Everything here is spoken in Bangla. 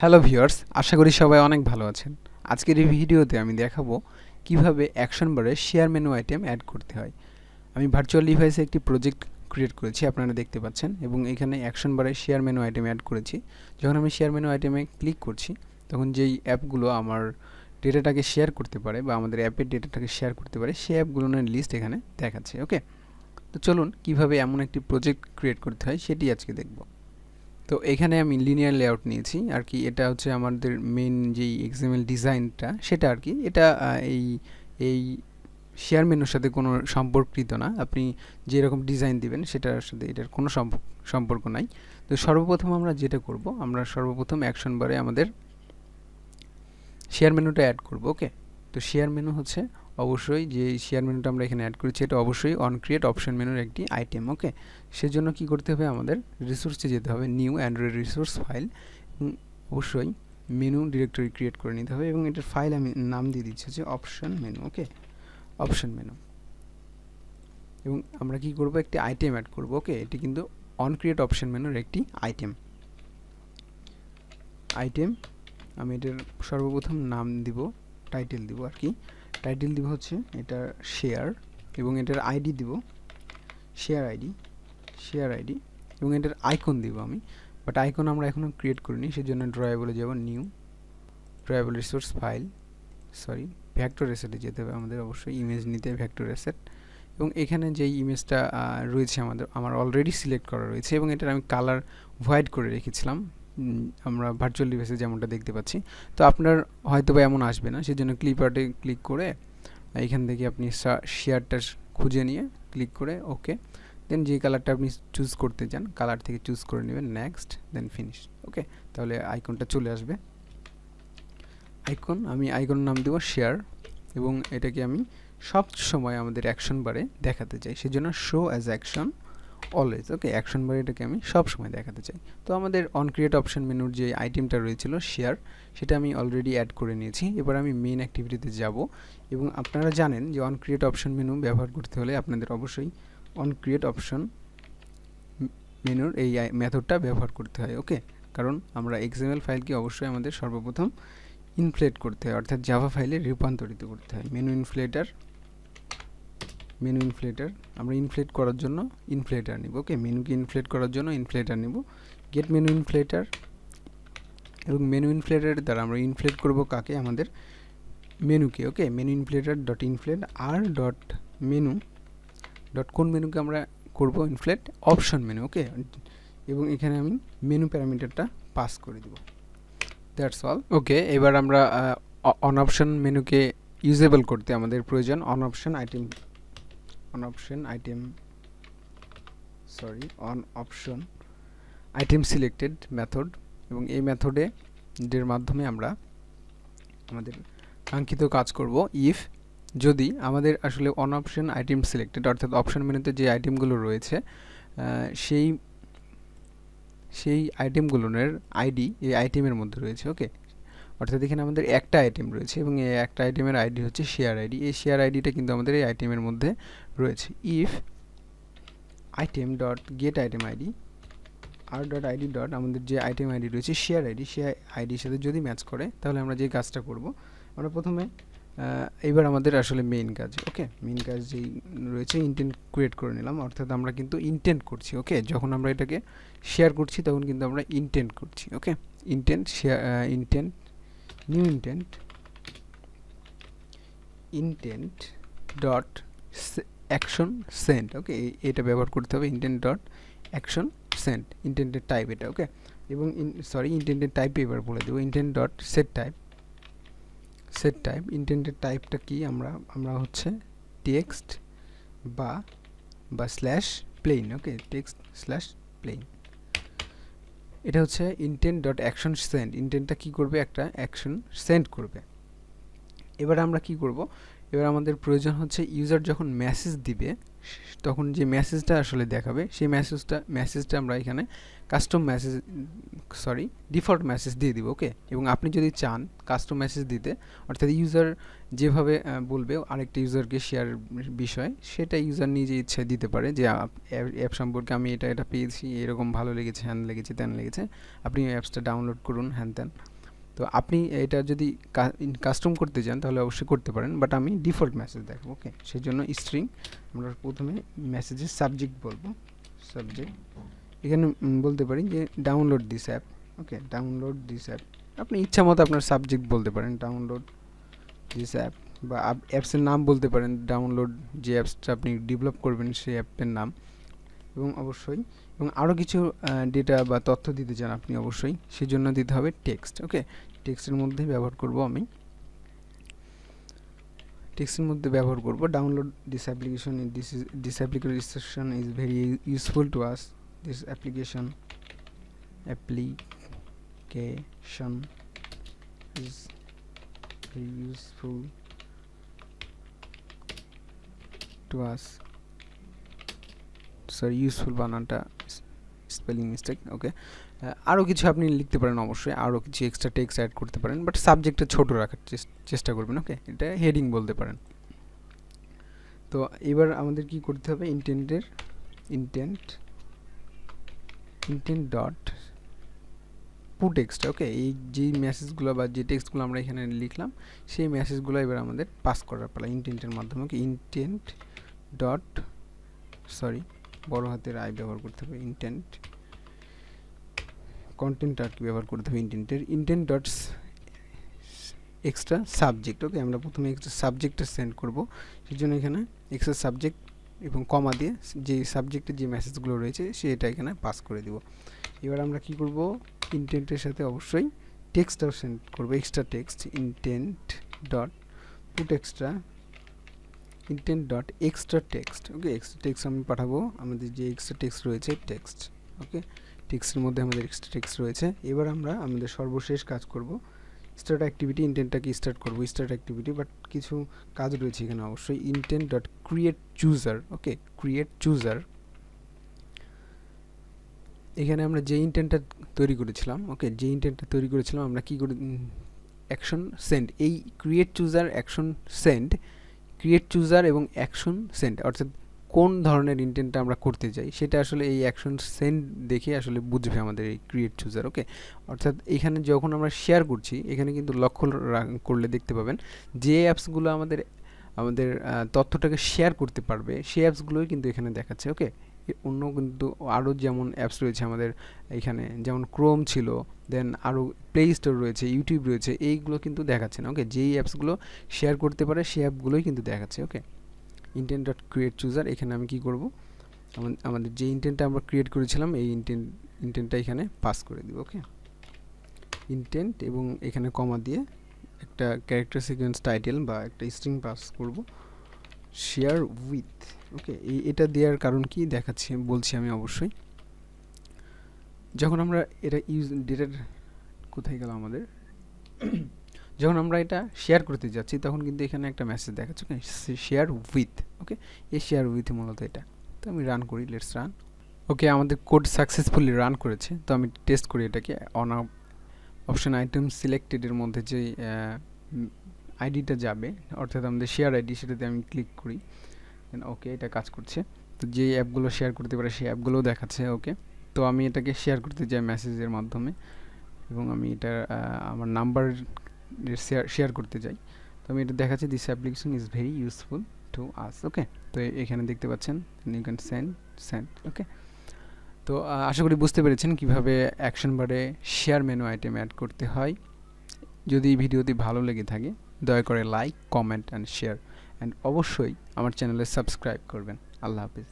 হ্যালো ভিউয়ার্স, আশা করি সবাই অনেক ভালো আছেন। আজকের এই ভিডিওতে আমি দেখাবো কিভাবে অ্যাকশন বারে শেয়ার মেনু আইটেম অ্যাড করতে হয়। আমি ভার্চুয়াল ডিভাইসে একটি প্রজেক্ট ক্রিয়েট করেছি, আপনারা দেখতে পাচ্ছেন, এবং এখানে অ্যাকশন বারে শেয়ার মেনু আইটেম অ্যাড করেছি। যখন আমি শেয়ার মেনু আইটেমে ক্লিক করছি, তখন যেই অ্যাপগুলো আমার ডেটাটাকে শেয়ার করতে পারে বা আমাদের অ্যাপের ডেটাটাকে শেয়ার করতে পারে, সেই অ্যাপগুলোর লিস্ট এখানে দেখাচ্ছে। ওকে, তো চলুন কিভাবে এমন একটি প্রজেক্ট ক্রিয়েট করতে হয় সেটি আজকে দেখব। তো এখানে আমি লিনিয়ার লেআউট নিয়েছি আর কি। এটা হচ্ছে আমাদের মেন যেই এক্সএমএল ডিজাইনটা, সেটা আর কি। এটা এই এই শেয়ার মেনুর সাথে কোনো সম্পর্কিত না। আপনি যেরকম ডিজাইন দিবেন সেটার সাথে এটার কোনো সম্পর্ক নাই। তো সর্বপ্রথম আমরা যেটা করব, আমরা সর্বপ্রথম অ্যাকশন বারে আমাদের শেয়ার মেনুটা অ্যাড করব। ওকে, তো শেয়ার মেনু হচ্ছে অবশ্যই যে শেয়ার মেনুটা আমরা এখানে অ্যাড করেছি, এটা অবশ্যই অন ক্রিয়েট অপশন মেনুর একটি আইটেম। ওকে, সেজন্য কি করতে হবে, আমাদের রিসোর্সে যেতে হবে, নিউ অ্যান্ড্রয়েড রিসোর্স ফাইল, অবশ্যই মেনু ডিরেক্টরি ক্রিয়েট করে নিতে হবে এবং এটার ফাইল আমি নাম দিয়ে দিচ্ছি হচ্ছে অপশন মেনু। ওকে, অপশন মেনু, এবং আমরা কি করব, একটি আইটেম অ্যাড করব। ওকে, এটি কিন্তু অন ক্রিয়েট অপশন মেনুর একটি আইটেম। আমি এটার সর্বপ্রথম নাম দিব, টাইটেল দিব আর কি। টাইটেল দিব হচ্ছে এটা শেয়ার, এবং এটার আইডি দিব শেয়ার আইডি, এবং এটার আইকন দিব আমি, বাট আইকন আমরা এখনও ক্রিয়েট করিনি, সেজন্য ড্রয়াবলে যাব, new drawable resource file, vector অ্যাসেটে যেতে হবে আমাদের, অবশ্যই ইমেজ নিতে ভেক্টর অ্যাসেট। এবং এখানে যেই ইমেজটা রয়েছে আমার অলরেডি সিলেক্ট করা রয়েছে, এবং এটার আমি কালার হোয়াইট করে রেখেছিলাম, আমরা ভার্চুয়াল ডিভাইসে যেমনটা দেখতে পাচ্ছি। তো আপনার হয়তো বা এমন আসবে না, সেজন্য ক্লিপ আর্টে ক্লিক করে এখান থেকে আপনি শেয়ারটা খুঁজে নিয়ে ক্লিক করে ওকে, দেন যে কালারটা আপনি চুজ করতে চান কালার থেকে চুজ করে নেবেন, নেক্সট, দেন ফিনিশ। ওকে, তাহলে আইকনটা চলে আসবে। আমি আইকন নাম দেব শেয়ার, এবং এটাকে আমি সব সময় আমাদের অ্যাকশন বারে দেখাতে চাই, সেজন্য শো অ্যাজ অ্যাকশন অলওয়েজ। ওকে, অ্যাকশন বারে এটাকে আমি সব সময় দেখাতে চাই। তো আমাদের অন ক্রিয়েট অপশন মেনুর যে আইটেমটা রয়েছিল শেয়ার, সেটা আমি অলরেডি অ্যাড করে নিয়েছি। এবার আমি মেইন অ্যাক্টিভিটিতে যাব, এবং আপনারা জানেন যে অন ক্রিয়েট অপশন মেনু ব্যবহার করতে হলে আপনাদের অবশ্যই অন ক্রিয়েট অপশন মেনুর এই মেথডটা ব্যবহার করতে হয়। ওকে, কারণ আমরা এক্সএমএল ফাইলকে অবশ্যই আমাদের সর্বপ্রথম ইনফ্লেট করতে হয়, অর্থাৎ জাভা ফাইলে রূপান্তরিত করতে হয়। মেনু ইনফ্লেটার আমরা ইনফ্লেট করার জন্য ইনফ্লেটার নিব। ওকে, মেনুকে ইনফ্লেট করার জন্য ইনফ্লেটার নিব, গেট মেনু ইনফ্লেটার, এবং মেনু ইনফ্লেটারের দ্বারা আমরা ইনফ্লেট করব কাকে, আমাদের মেনুকে। Okay, menu inflater dot inflate R dot menu dot কোন মেনুকে আমরা করব ইনফ্লেট, অপশন মেনু। ওকে, এবং এখানে আমি মেনু প্যারামিটারটা পাস করে দেব, দ্যাটস অল। ওকে, এবার আমরা অন অপশন মেনুকে ইউজেবল করতে আমাদের প্রয়োজন on option item selected method, এবং এই মেথডের মাধ্যমে আমরা আমাদের কাঙ্ক্ষিত কাজ করব। ইফ যদি আমাদের আসলে অন অপশন আইটেম সিলেক্টেড, অর্থাৎ অপশন মেনুতে যে আইটেমগুলো রয়েছে সেই আইটেমগুলোর আইডি এই আইটেমের মধ্যে রয়েছে। ওকে, অর্থাৎ এখানে আমাদের একটা আইটেম রয়েছে, এবং এই একটা আইটেমের আইডি হচ্ছে শেয়ার আইডি। এই শেয়ার আইডিটা কিন্তু আমাদের এই আইটেমের মধ্যে রয়েছে। If item dot get item ID R dot ID dot আমাদের যে আইটেম আইডি রয়েছে শেয়ার আইডি, শেয়ার আইডির সাথে যদি ম্যাচ করে, তাহলে আমরা যে কাজটা করব, আমরা প্রথমে এবার আমাদের আসলে মেইন কাজ। ওকে, মেইন কাজ যেই রয়েছে, ইন্টেন্ট ক্রিয়েট করে নিলাম, অর্থাৎ আমরা কিন্তু ইন্টেন্ট করছি। ওকে, যখন আমরা এটাকে শেয়ার করছি তখন কিন্তু আমরা ইন্টেন্ট করছি। Okay, new intent dot action send. Okay, এটা ব্যবহার করতে হবে, ইন্টেন্ট ডট অ্যাকশন সেন্ড, ইন্টেন্টের টাইপ এটা। ওকে, এবং ইন্টেন্টের টাইপ এবার বলে দেবো, ইন্টেন্ট ডট সেট টাইপ। ইন্টেন্টের টাইপটা কি, আমরা হচ্ছে টেক্সট বা slash plain. Okay, text slash plain, এটা হচ্ছে ইন্টেন্ট ডট অ্যাকশন সেন্ড। ইন্টেন্টটা কি করবে, একটা অ্যাকশন সেন্ড করবে। এবার আমরা কি করব, এবার আমাদের প্রয়োজন হচ্ছে ইউজার যখন মেসেজ দিবে তখন যে মেসেজটা আসলে দেখাবে, সেই মেসেজটা আমরা এখানে কাস্টম মেসেজ ডিফল্ট মেসেজ দিয়ে দিব। ওকে, এবং আপনি যদি চান কাস্টম মেসেজ দিতে, অর্থাৎ ইউজার যেভাবে বলবে আরেকটা ইউজারকে শেয়ার বিষয়, সেটা ইউজার নিজে ইচ্ছে দিতে পারে, যে অ্যাপ সম্পর্কে আমি এটা পেয়েছি, এরকম ভালো লেগেছে, হ্যান লেগেছে, ত্যান লেগেছে, আপনি অ্যাপসটা ডাউনলোড করুন, হ্যান ত্যান। তো আপনি এটা যদি কাস্টম করতে চান তাহলে অবশ্যই করতে পারেন, বাট আমি ডিফল্ট মেসেজ দেখাবো। ওকে, সেই জন্য স্ট্রিং আমরা প্রথমে মেসেজের সাবজেক্ট বলবো, সাবজেক্ট এখানে বলতে পারি যে download this app. Okay, download this app, আপনি ইচ্ছা মতো আপনার সাবজেক্ট বলতে পারেন, ডাউনলোড দিস অ্যাপ, বা অ্যাপসের নাম বলতে পারেন, ডাউনলোড যে অ্যাপসটা আপনি ডেভেলপ করবেন সেই অ্যাপের নাম, এবং অবশ্যই এবং আরও কিছু ডেটা বা তথ্য দিতে চান আপনি অবশ্যই, সেই জন্য দিতে হবে টেক্সট। ওকে, টেক্সটের মধ্যে ব্যবহার করব আমি, টেক্সটের মধ্যে ব্যবহার করব download this application, this application is very useful to us, this application is very useful to us, sorry useful বানানটা স্পেলিং মিস্টেক। ওকে, আরও কিছু আপনি লিখতে পারেন, অবশ্যই আরও কিছু এক্সট্রা টেক্সট অ্যাড করতে পারেন, বাট সাবজেক্টটা ছোট রাখার চেষ্টা করবেন। ওকে, এটা হেডিং বলতে পারেন। তো এবার আমাদের কি করতে হবে, ইন্টেন্ট ডট পুট টেক্সট। ওকে, এই যে মেসেজগুলো বা যে টেক্সটগুলো আমরা এখানে লিখলাম সেই মেসেজগুলো এবার আমাদের পাস করার পালা ইন্টেন্টের মাধ্যমে। ওকে, ইন্টেন্ট ডট, সরি বড় হাতের আই ব্যবহার করতে হবে, ইন্টেন্ট কন্টেন্ট আর কি ব্যবহার করতে হবে ইন্টেন্ট ডট এক্সট্রা সাবজেক্ট। ওকে, আমরা প্রথমে এক্সট্রা সাবজেক্টটা সেন্ড করব, সেই জন্য এখানে এক্সট্রা সাবজেক্ট এবং কমা দিয়ে যে সাবজেক্টের যে মেসেজগুলো রয়েছে সেটা এখানে পাস করে দিব। এবার আমরা কি করব, ইন্টেন্টের সাথে অবশ্যই টেক্সটটাও সেন্ড করব, extra text, intent dot put extra, intent dot extra text. Okay, extra text আমি পাঠাবো আমাদের যে এক্সট্রা টেক্সট রয়েছে টেক্সট। ওকে, টেক্সটের মধ্যে আমাদের এক্সট্রা টেক্সট রয়েছে। এবার আমরা আমাদের সর্বশেষ কাজ করব, স্টার্ট অ্যাক্টিভিটি, ইন্টেন্টটাকে স্টার্ট করব স্টার্ট অ্যাক্টিভিটি, বাট কিছু কাজ রয়েছে এখানে অবশ্যই। Intent dot create chooser. Okay, create chooser, এখানে আমরা যে ইন্টেন্টটা তৈরি করেছিলাম, ওকে যে ইন্টেন্টটা তৈরি করেছিলাম আমরা কি করে অ্যাকশন সেন্ড, এই ক্রিয়েট চুজার অ্যাকশন সেন্ড, ক্রিয়েট চুজার এবং অ্যাকশন সেন্ড, অর্থাৎ কোন ধরনের ইন্টেন্টটা আমরা করতে চাই সেটা আসলে এই অ্যাকশন সেন্ড দেখে আসলে বুঝবে আমাদের এই ক্রিয়েট চুজার। ওকে, অর্থাৎ এখানে যখন আমরা শেয়ার করছি এখানে কিন্তু লক্ষ্য করলে দেখতে পাবেন যে অ্যাপসগুলো আমাদের আমাদের তথ্যটাকে শেয়ার করতে পারবে সেই অ্যাপসগুলোই কিন্তু এখানে দেখাচ্ছে। ওকে, অন্য কিন্তু আরও যেমন অ্যাপস রয়েছে আমাদের এখানে, যেমন ক্রোম ছিল, দেন আরও প্লে স্টোর রয়েছে, ইউটিউব রয়েছে, এইগুলো কিন্তু দেখাচ্ছে না। ওকে, যেই অ্যাপসগুলো শেয়ার করতে পারে সেই অ্যাপগুলোই কিন্তু দেখাচ্ছে। ওকে, ইন্টেন্ট ডট ক্রিয়েট চুজার, এখানে আমি কি করব, আমাদের যে ইন্টেন্টটা আমরা ক্রিয়েট করেছিলাম এই ইন্টেন্টটা এখানে পাস করে দিব। ওকে, ইন্টেন্ট এবং এখানে কমা দিয়ে একটা ক্যারেক্টার সিকোয়েন্স টাইটেল বা একটা স্ট্রিং পাস করব, শেয়ার উইথ। ওকে, এটা দেওয়ার কারণ কি দেখাচ্ছি বলছি আমি অবশ্যই। যখন আমরা এটা ডেটার কোথায় গেল আমাদের যখন আমরা এটা শেয়ার করতে যাচ্ছি তখন কিন্তু এখানে একটা মেসেজ দেখাচ্ছে, ওকে শেয়ার উইথ। ওকে, এই শেয়ার উইথ মূলত এটা। তো আমি রান করি, লেটস রান। ওকে, আমাদের কোড সাকসেসফুলি রান করেছে। তো আমি টেস্ট করি এটাকে, অন অপশন আইটেম সিলেক্টেডের মধ্যে যে আইডিটা যাবে অর্থাৎ আমাদের শেয়ার আইডি সেটাতে আমি ক্লিক করি, ওকে এটা কাজ করছে। তো যে অ্যাপগুলো শেয়ার করতে পারে সেই অ্যাপগুলোও দেখাচ্ছে। ওকে, তো আমি এটাকে শেয়ার করতে চাই মেসেজের মাধ্যমে এবং আমি এটা আমার নাম্বার শেয়ার করতে চাই। তো আমি এটা দেখাচ্ছি, this application is very useful to us. Okay, তো এখানে দেখতে পাচ্ছেন ইউ ক্যান সেন্ড। ওকে, তো আশা করি বুঝতে পেরেছেন কিভাবে অ্যাকশন বারে শেয়ার মেনু আইটেম অ্যাড করতে হয়। যদি ভিডিওটি ভালো লেগে থাকে দয়া করে like, comment and share, and অবশ্যই আমার চ্যানেলে সাবস্ক্রাইব করবেন। আল্লাহ হাফিজ।